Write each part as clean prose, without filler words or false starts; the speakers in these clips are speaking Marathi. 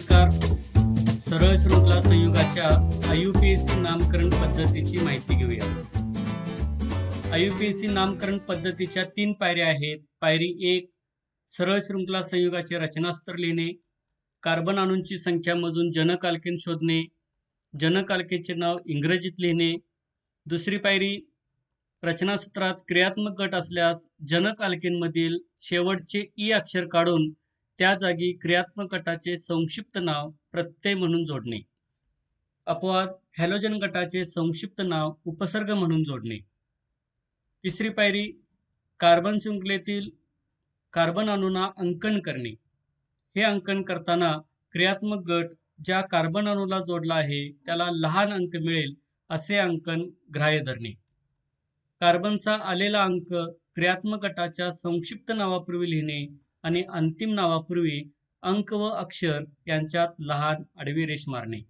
नमस्कार. सरळ शृंखला संयुगाच्या IUPAC नामकरण पद्धतीची माहिती घेऊया. IUPAC नामकरण पद्धतीच्या 3 पायऱ्या आहेत. पायरी 1 सरळ शृंखला संयुगाचे रचनास्त्र लिहिणे, कार्बन अणूंची संख्या मोजून जनक अल्केन शोधणे, जनक अल्केनचे नाव इंग्रजीत लिहिणे. दुसरी पायरी रचनासूत्रात क्रियात्मक गट असल्यास जनक अल्केनमधील शेवटचे ई अक्षर काढून त्या जागी क्रियात्मक गटाचे संक्षिप्त नाव प्रत्यय म्हणून जोडणे. अपवाद हॅलोजन गटाचे संक्षिप्त नाव उपसर्ग म्हणून जोडणे. तिसरी पायरी कार्बन शृंखलेतील कार्बन अणूंना अंकन करणे. हे अंकन करताना क्रियात्मक गट ज्या कार्बन अणूला जोडला आहे त्याला लहान अंक मिळेल असे अंकन ग्राह्य धरणे. कार्बनचा आलेला अंक क्रियात्मक गटाच्या संक्षिप्त नावापूर्वी लिहिणे आणि अंतिम नावापूर्वी अंक व अक्षर यांच्यात लहान आडवी रेष मारणे.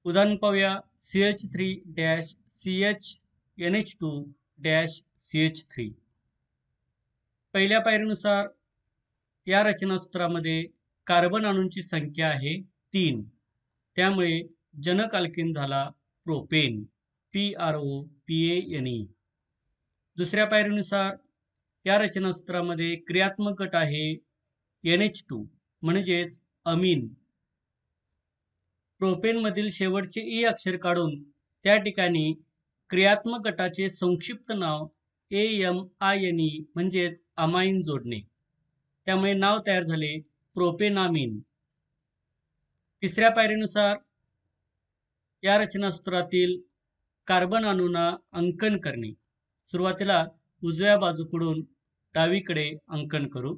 उदाहरण पाहूया. CH3-CHNH2-CH3. पहिल्या पायरीनुसार या रचनासूत्रामध्ये कार्बन अणूंची संख्या आहे 3. त्यामुळे जनक अल्केन झाला प्रोपेन, PROPANE. दुसऱ्या पायरीनुसार या रचनासूत्रामध्ये क्रियात्मक गट आहे NH2 म्हणजेच अमीन. प्रोपेनमधील शेवटचे ई अक्षर काढून त्या ठिकाणी क्रियात्मक गटाचे संक्षिप्त नाव AMINE म्हणजेच अमाइन जोडणे. त्यामुळे नाव तयार झाले प्रोपेनामीन. तिसऱ्या पायरीनुसार या रचनासूत्रातील कार्बन अणूंना अंकन करणे. सुरुवातीला उजव्या बाजूकडून डावीकडे अंकन करू.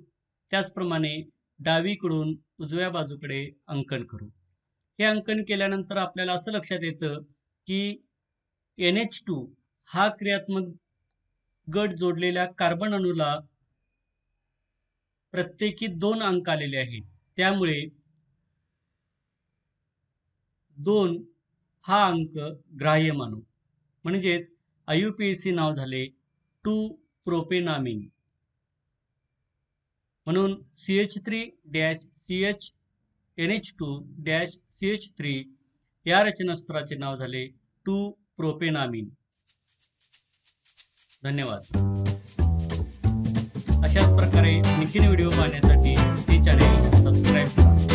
त्याचप्रमाणे डावीकडून उजव्या बाजूकडे अंकन करू. हे अंकन केल्यानंतर आपल्याला असं लक्षात येतं की NH2 हा क्रियात्मक गट जोडलेल्या कार्बन अणूला प्रत्येकी 2 अंक आलेले आहेत. त्यामुळे 2 हा अंक ग्राह्य मानू. म्हणजेच IUPAC नाव झाले 2-प्रोपेनामीन. म्हणून CH3-CHNH2-CH3 या रचनासूत्राचे नाव झाले 2-प्रोपेनामीन. धन्यवाद. अशाच प्रकारे आणखीन व्हिडिओ पाहण्यासाठी हे चॅनेल सबस्क्राईब करा.